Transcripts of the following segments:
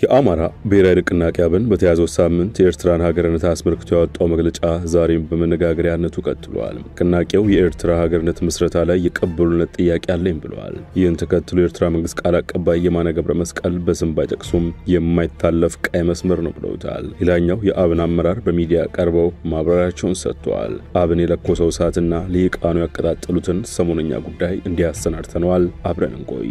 የአማራ ብሔራዊ ንቅናቄ አብን በተያዘው ሳምንት የኤርትራን ሀገርነት አስመልክቶ ያወጣው መግለጫ ዛሬም በመነጋገሪያነቱ ቀጥሏል። ንቅናቄው የኤርትራ ሀገርነት ምስረታ ላይ የቅቡልነት ጥያቄ አለኝ ብለዋል። ይህን ተከትሎ የኤርትራ መንግስት ቃል አቀባይ የማነ ገብረ መስቀል በስም ባይጠቅሱም የማይታለፍ ቀይ መስመር ነው ብለውታል። ሌላኛው የአብን አመራር በሚዲያ ቀርበው ማብራሪያቸውን ሰጥተዋል። አብን የለኮሰው እሳትና ሊቃኑ ያቀጣጠሉትን ሰሞነኛ ጉዳይ እንዲያሰናድተነዋል። አብረን እንቆይ።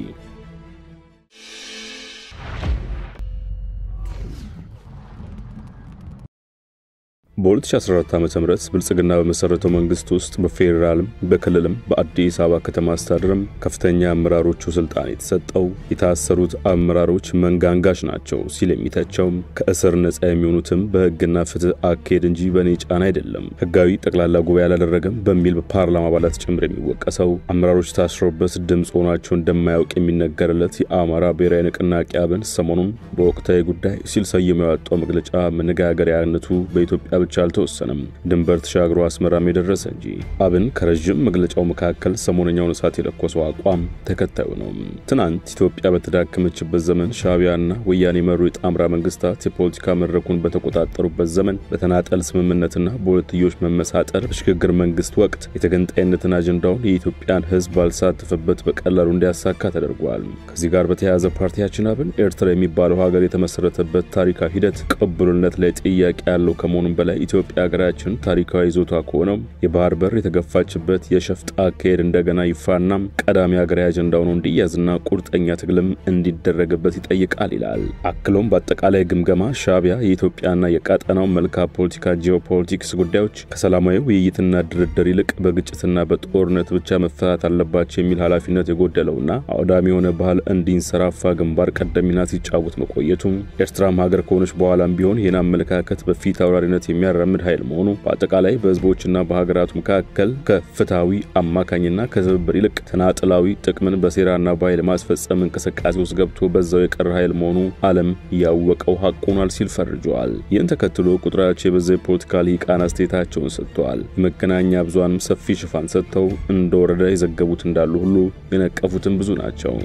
በ2014 ዓ.ም ብልጽግና በመሰረተው መንግስት ውስጥ በፌደራልም በክልልም በአዲስ አበባ ከተማ አስተዳደርም ከፍተኛ አመራሮቹ ስልጣን የተሰጠው የታሰሩት አመራሮች መንጋንጋሽ ናቸው ሲል የሚተቸው ከእስር ነፃ የሚሆኑትም በህግና ፍትህ አካሄድ እንጂ በኔ ጫና አይደለም ህጋዊ ጠቅላላ ጉባኤ ያላደረገም በሚል በፓርላማ አባላት ጭምር የሚወቀሰው አመራሮች ታስረውበት ድምጽ ሆናቸው እንደማያውቅ የሚነገርለት የአማራ ብሔራዊ ንቅናቄ አብን ሰሞኑን በወቅታዊ ጉዳይ ሲል ሰየመው ያወጣው መግለጫ መነጋገሪያነቱ በኢትዮጵያ ብቻ አልተወሰነም ድንበር ተሻግሮ አስመራም የደረሰ እንጂ አብን ከረጅም መግለጫው መካከል ሰሞነኛውን እሳት የለኮሰው አቋም ተከታዩ ነው። ትናንት ኢትዮጵያ በተዳከመችበት ዘመን ሻዕቢያና ወያኔ መሩ የጣምራ መንግስታት የፖለቲካ መድረኩን በተቆጣጠሩበት ዘመን በተናጠል ስምምነትና በሁለትዮሽ መመሳጠር በሽግግር መንግስት ወቅት የተገንጣይነትን አጀንዳውን የኢትዮጵያን ህዝብ ባልሳተፈበት በቀላሉ እንዲያሳካ ተደርጓል። ከዚህ ጋር በተያያዘ ፓርቲያችን አብን ኤርትራ የሚባለው ሀገር የተመሰረተበት ታሪካዊ ሂደት ቅቡልነት ላይ ጥያቄ ያለው ከመሆኑም በላይ ኢትዮጵያ ሀገራችን ታሪካዊ ይዞታ ከሆነው የባህር በር የተገፋችበት የሸፍጥ አካሄድ እንደገና ይፋና ቀዳሚ ሀገራዊ አጀንዳው ነው እንዲያዝና ቁርጠኛ ትግልም እንዲደረግበት ይጠይቃል ይላል። አክሎም በአጠቃላይ ግምገማ ሻዕቢያ የኢትዮጵያና የቀጠናው መልካ ፖለቲካ ጂኦፖለቲክስ ጉዳዮች ከሰላማዊ ውይይትና ድርድር ይልቅ በግጭትና በጦርነት ብቻ መፈታት አለባቸው የሚል ኃላፊነት የጎደለውና አውዳሚ የሆነ ባህል እንዲንሰራፋ ግንባር ቀደም ሚና ሲጫወት መቆየቱ ኤርትራም ሀገር ከሆነች በኋላም ቢሆን ይህን አመለካከት በፊት አውራሪነት የሚያራምድ ኃይል መሆኑ በአጠቃላይ በህዝቦችና በሀገራቱ መካከል ከፍታዊ አማካኝና ከትብብር ይልቅ ተናጥላዊ ጥቅምን በሴራና በኃይል ማስፈጸም እንቅስቃሴ ውስጥ ገብቶ በዛው የቀረ ኃይል መሆኑ ዓለም ያወቀው ሐቅ ሆኗል ሲል ፈርጇል። ይህን ተከትሎ ቁጥራቸው የበዛ የፖለቲካ ሊቃን አስተያየታቸውን ሰጥተዋል። የመገናኛ ብዙሃንም ሰፊ ሽፋን ሰጥተው እንደወረደ የዘገቡት እንዳሉ ሁሉ የነቀፉትም ብዙ ናቸው።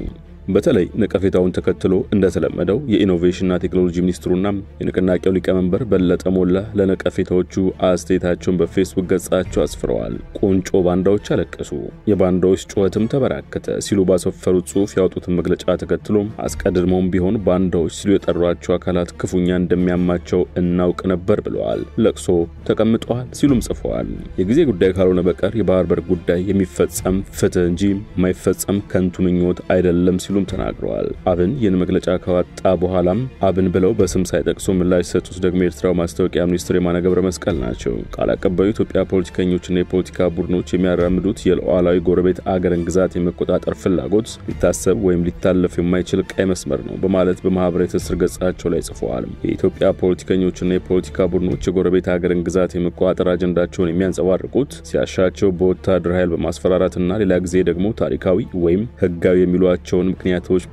በተለይ ነቀፌታውን ተከትሎ እንደተለመደው የኢኖቬሽንና ቴክኖሎጂ ሚኒስትሩና የንቅናቄው ሊቀመንበር በለጠ ሞላ ለነቀፌታዎቹ አስተያየታቸውን በፌስቡክ ገጻቸው አስፍረዋል። ቁንጮ ባንዳዎች አለቀሱ፣ የባንዳዎች ጩኸትም ተበራከተ ሲሉ ባሰፈሩት ጽሑፍ ያወጡትን መግለጫ ተከትሎ አስቀድመውም ቢሆን ባንዳዎች ሲሉ የጠሯቸው አካላት ክፉኛ እንደሚያማቸው እናውቅ ነበር ብለዋል። ለቅሶ ተቀምጠዋል ሲሉም ጽፈዋል። የጊዜ ጉዳይ ካልሆነ በቀር የባህር በር ጉዳይ የሚፈጸም ፍትህ እንጂ የማይፈጸም ከንቱ ምኞት አይደለም ሲሉ ተናግረዋል። አብን ይህን መግለጫ ካወጣ በኋላም አብን ብለው በስም ሳይጠቅሱ ምላሽ ሰጡት ደግሞ የኤርትራው ማስታወቂያ ሚኒስትር የማነ ገብረ መስቀል ናቸው። ቃል አቀባዩ ኢትዮጵያ ፖለቲከኞችና የፖለቲካ ቡድኖች የሚያራምዱት የሉዓላዊ ጎረቤት አገርን ግዛት የመቆጣጠር ፍላጎት ሊታሰብ ወይም ሊታለፍ የማይችል ቀይ መስመር ነው በማለት በማህበራዊ ትስስር ገጻቸው ላይ ጽፈዋል። የኢትዮጵያ ፖለቲከኞችና የፖለቲካ ቡድኖች የጎረቤት አገርን ግዛት የመቆጣጠር አጀንዳቸውን የሚያንጸባርቁት ሲያሻቸው በወታደር ኃይል በማስፈራራትና ሌላ ጊዜ ደግሞ ታሪካዊ ወይም ህጋዊ የሚሏቸውን ምክንያቶች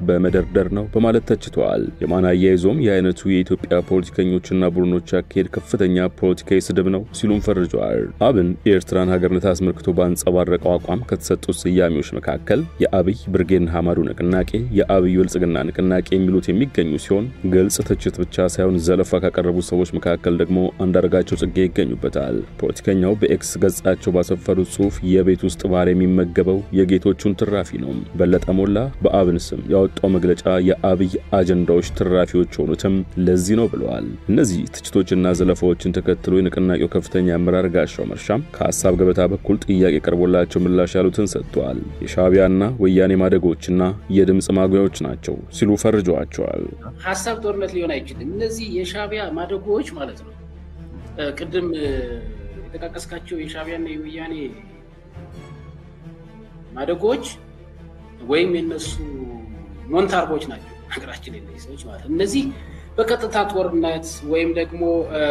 በመደርደር ነው በማለት ተችቷል። የማነ አያይዞም የአይነቱ የኢትዮጵያ ፖለቲከኞችና ቡድኖች አካሄድ ከፍተኛ ፖለቲካዊ ስድብ ነው ሲሉም ፈርጀዋል። አብን የኤርትራን ሀገርነት አስመልክቶ ባንጸባረቀው አቋም ከተሰጡት ስያሜዎች መካከል የአብይ ብርጌድ ሐማዱ ንቅናቄ፣ የአብይ ብልጽግና ንቅናቄ የሚሉት የሚገኙ ሲሆን ግልጽ ትችት ብቻ ሳይሆን ዘለፋ ካቀረቡት ሰዎች መካከል ደግሞ አንዳርጋቸው ጽጌ ይገኙበታል። ፖለቲከኛው በኤክስ ገጻቸው ባሰፈሩት ጽሑፍ የቤት ውስጥ ባህር የሚመገበው የጌቶቹን ትራፊ ነው። በለጠ ሞላ በአብን ስም ያወጣው መግለጫ የአብይ አጀንዳዎች ትራፊዎች ሆኑትም ለዚህ ነው ብለዋል። እነዚህ ትችቶችና ዘለፋዎችን ተከትሎ የንቅናቄው ከፍተኛ አመራር ጋሻው መርሻም ከሐሳብ ገበታ በኩል ጥያቄ ቀርቦላቸው ምላሽ ያሉትን ሰጥተዋል። የሻዕቢያና ወያኔ ማደጎችና የድምጽ ማጉያዎች ናቸው ሲሉ ፈርጀዋቸዋል። ሐሳብ ጦርነት ሊሆን አይችልም። እነዚህ የሻዕቢያ ማደጎች ማለት ነው። ቅድም የተቃቀስካቸው የሻዕቢያና የወያኔ ማደጎች ወይም የነሱ ሞንታርቦች ናቸው ሀገራችን ላይ ሰዎች ማለት እነዚህ በቀጥታ ጦርነት ወይም ደግሞ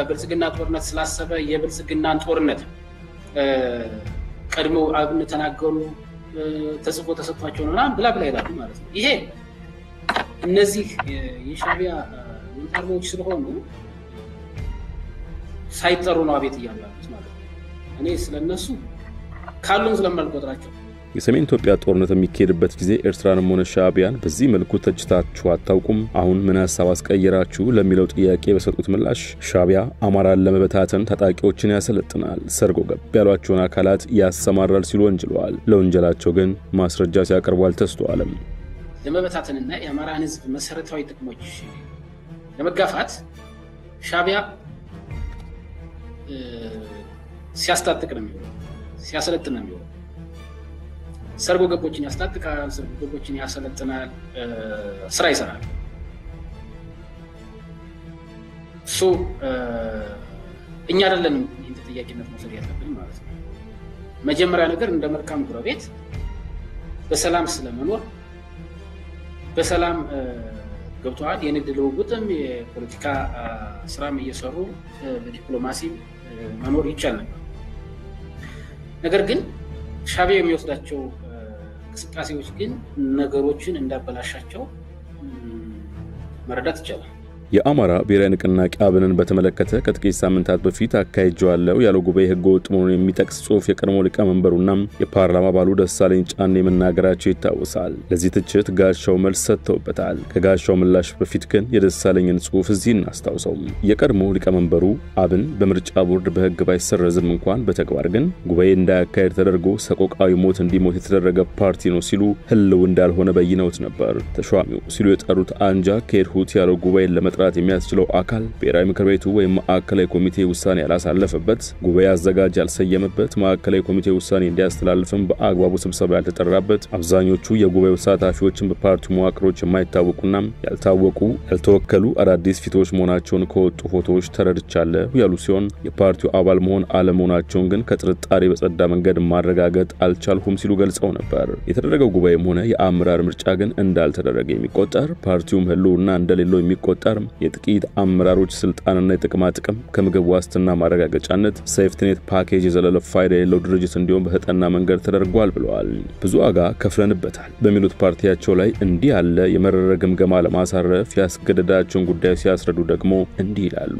ብልጽግና ጦርነት ስላሰበ የብልጽግናን ጦርነት ቀድሞ አብን ተናገሩ ተጽፎ ተሰጥቷቸው ነው ብላ ይላሉ ማለት ነው። ይሄ እነዚህ የሻዕቢያ ሞንታርቦች ስለሆኑ ሳይጠሩ ነው አቤት ይያላሉት ማለት ነው። እኔ ስለነሱ ካሉን ስለማልቆጥራቸው የሰሜን ኢትዮጵያ ጦርነት የሚካሄድበት ጊዜ ኤርትራንም ሆነ ሻዕቢያን በዚህ መልኩ ተችታችሁ አታውቁም አሁን ምን ሐሳብ አስቀየራችሁ ለሚለው ጥያቄ በሰጡት ምላሽ ሻዕቢያ አማራን ለመበታተን ታጣቂዎችን ያሰለጥናል ሰርጎ ገብ ያሏቸውን አካላት ያሰማራል ሲሉ ወንጅለዋል ለወንጀላቸው ግን ማስረጃ ሲያቀርቡ አልተስተዋለም ለመበታተንና የአማራን ህዝብ መሰረታዊ ጥቅሞች ለመጋፋት ሻዕቢያ ሲያስታጥቅ ነው ሲያሰለጥን ነው ሰርጎ ገቦችን ያስታጥቃል ሰርጎ ገቦችን ያሰለጥናል ስራ ይሰራል እኛ አይደለም ተጠያቂነት መውሰድ ያለብን ማለት ነው መጀመሪያ ነገር እንደ መልካም ጎረቤት በሰላም ስለመኖር በሰላም ገብቷል የንግድ ልውውጥም የፖለቲካ ስራም እየሰሩ በዲፕሎማሲ መኖር ይቻላል ነገር ግን ሻዕቢያ የሚወስዳቸው እንቅስቃሴዎች ግን ነገሮችን እንዳበላሻቸው መረዳት ይቻላል የአማራ ብሔራዊ ንቅናቄ አብንን በተመለከተ ከጥቂት ሳምንታት በፊት አካይጇለው ያለው ጉባኤ ህገወጥ መሆኑን የሚጠቅስ ጽሑፍ የቀድሞ ሊቀመንበሩና የፓርላማ አባሉ ደሳለኝ ጫኔ መናገራቸው ይታወሳል ለዚህ ትችት ጋሻው መልስ ሰጥተውበታል ከጋሻው ምላሽ በፊት ግን የደሳለኝን ጽሑፍ እዚህ እናስታውሰው የቀድሞ ሊቀመንበሩ አብን በምርጫ ቦርድ በህግ ባይሰረዝም እንኳን በተግባር ግን ጉባኤ እንዳያካሄድ ተደርጎ ሰቆቃዊ ሞት እንዲሞት የተደረገ ፓርቲ ነው ሲሉ ህልው እንዳልሆነ በይነውት ነበር ተሿሚው ሲሉ የጠሩት አንጃ ከሄድሁት ያለው ጉባኤ ለመጥራት የሚያስችለው አካል ብሔራዊ ምክር ቤቱ ወይም ማዕከላዊ ኮሚቴ ውሳኔ ያላሳለፈበት ጉባኤ አዘጋጅ ያልሰየመበት ማዕከላዊ ኮሚቴ ውሳኔ እንዲያስተላልፍም በአግባቡ ስብሰባ ያልተጠራበት አብዛኞቹ የጉባኤው ተሳታፊዎችን በፓርቲው መዋቅሮች የማይታወቁና ያልተወከሉ አዳዲስ ፊቶች መሆናቸውን ከወጡ ፎቶዎች ተረድቻለሁ ያሉ ሲሆን የፓርቲው አባል መሆን አለመሆናቸውን ግን ከጥርጣሬ በጸዳ መንገድ ማረጋገጥ አልቻልኩም ሲሉ ገልጸው ነበር የተደረገው ጉባኤም ሆነ የአመራር ምርጫ ግን እንዳልተደረገ የሚቆጠር ፓርቲውም ህልውና እንደሌለው የሚቆጠር የጥቂት አመራሮች ስልጣንና የጥቅማ ጥቅም ከምግብ ዋስትና ማረጋገጫነት ሴፍቲኔት ፓኬጅ የዘለለ ፋይዳ የሌለው ድርጅት እንዲሆን በተጠና መንገድ ተደርጓል ብለዋል ብዙ ዋጋ ከፍለንበታል በሚሉት ፓርቲያቸው ላይ እንዲህ ያለ የመረረ ግምገማ ለማሳረፍ ያስገደዳቸውን ጉዳይ ሲያስረዱ ደግሞ እንዲህ ይላሉ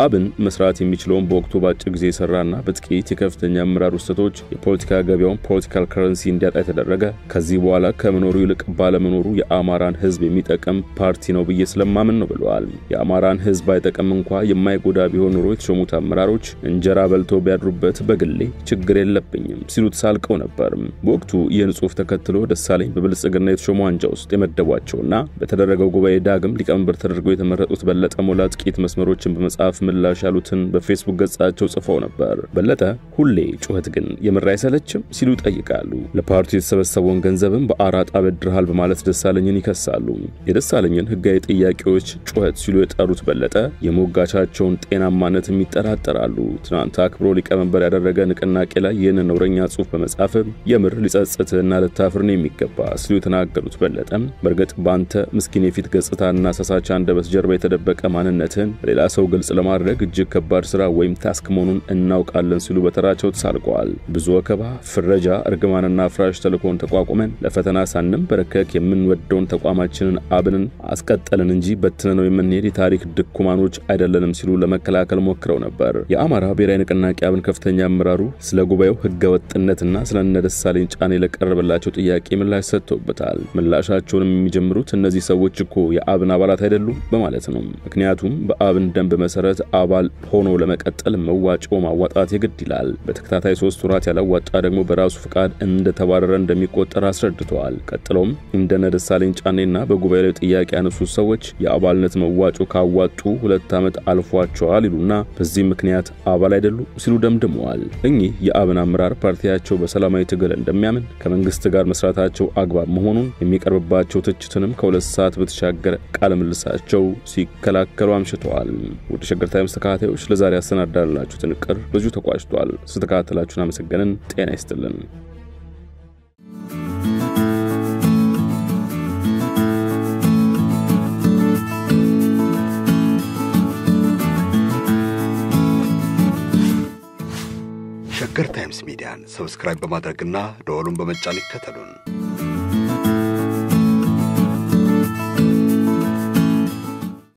አብን መስራት የሚችለውን በወቅቱ ባጭር ጊዜ ሰራና በጥቂት የከፍተኛ አመራር ውስጦች የፖለቲካ ገበያውን ፖለቲካል ከረንሲ እንዲያጣ የተደረገ ከዚህ በኋላ ከመኖሩ ይልቅ ባለመኖሩ የአማራን ህዝብ የሚጠቅም ፓርቲ ነው ብዬ ስለማምን ነው ብለዋል የአማራን ህዝብ አይጠቅም እንኳን የማይጎዳ ቢሆን ኖሮ የተሾሙት አመራሮች እንጀራ በልቶ ቢያድሩበት በግሌ ችግር የለብኝም ሲሉ ተሳልቀው ነበር በወቅቱ ይህን ጽሑፍ ተከትሎ ደሳለኝ በብልጽግና የተሾሙ አንጃ ውስጥ የመደቧቸውና በተደረገው ጉባኤ ዳግም ሊቀመንበር ተደርገው የተመረጡት በለጠ ሞላ ጥቂት መስመሮችን በመጻፍ ምላሽ ያሉትን በፌስቡክ ገጻቸው ጽፈው ነበር በለጠ ሁሌ ጩኸት ግን የምራ አይሰለችም ሲሉ ጠይቃሉ ለፓርቲው የተሰበሰበውን ገንዘብም በአራጣ በድርሃል በማለት ደሳለኝን ይከሳሉ የደሳለኝን ህጋዊ ጥያቄዎች ጩኸት ሲሉ የጠሩት በለጠ የሞጋቻቸውን ጤናማነት የሚጠራጠራሉ ትናንት አክብሮ ሊቀመንበር ያደረገ ንቅናቄ ላይ ይህን ነውረኛ ጽሑፍ በመጻፍ የምር ሊጸጽትና ለታፍርን የሚገባ ሲሉ የተናገሩት በለጠ በርግጥ ባንተ ምስኪን የፊት ገጽታና ሳሳቻ አንደበት ጀርባ የተደበቀ ማንነትን ሌላ ሰው ግልጽ ለማድረግ እጅግ ከባድ ስራ ወይም ታስክ መሆኑን እናውቃለን ሲሉ በተራቸው ተሳልቀዋል ብዙ ወከባ ፍረጃ እርግማንና ፍራሽ ተልኮን ተቋቁመን ለፈተና ሳንም በረከክ የምንወደውን ተቋማችንን አብንን አስቀጠልን እንጂ በትነነው የምንሄድ የታሪክ ድኩማኖች አይደለንም ሲሉ ለመከላከል ሞክረው ነበር የአማራ ብሔራዊ ንቅናቄ አብን ከፍተኛ አመራሩ ስለ ጉባኤው ህገወጥነትና ስለነ ደሳለኝ ጫኔ ለቀረበላቸው ጥያቄ ምላሽ ሰጥተውበታል ምላሻቸውንም የሚጀምሩት እነዚህ ሰዎች እኮ የአብን አባላት አይደሉም በማለት ነው ምክንያቱም በአብን ደንብ መሰረት አባል ሆኖ ለመቀጠል መዋጮ ማዋጣት ይግድ ይላል በተከታታይ 3 ወራት ያላዋጣ ደግሞ በራሱ ፍቃድ እንደተባረረ እንደሚቆጠር አስረድተዋል ቀጥሎም እንደነ ደሳለኝ ጫኔና በጉባኤው ላይ ጥያቄ ያነሱ ሰዎች የአባልነት መዋጮ ካዋጡ 2 ዓመት አልፏቸዋል ይሉና በዚህ ምክንያት አባል አይደሉ ሲሉ ደምድመዋል እኚህ የአብን አመራር ፓርቲያቸው በሰላማዊ ትግል እንደሚያምን ከመንግስት ጋር መስራታቸው አግባብ መሆኑን የሚቀርብባቸው ትችትንም ከ2 ሰዓት በተሻገረ ቃለ ምልልሳቸው ሲከላከሉ አምሽተዋል ወደ ሸገር ታይምስ ተከታታዮች ለዛሬ አሰናዳላችሁ ጥንቅር በዚሁ ተቋጭቷል ስትከታተላችሁን አመሰግነን ጤና ይስጥልን ሸገር ታይምስ ሚዲያን ሰብስክራይብ በማድረግና ደወሉን በመጫን ይከተሉን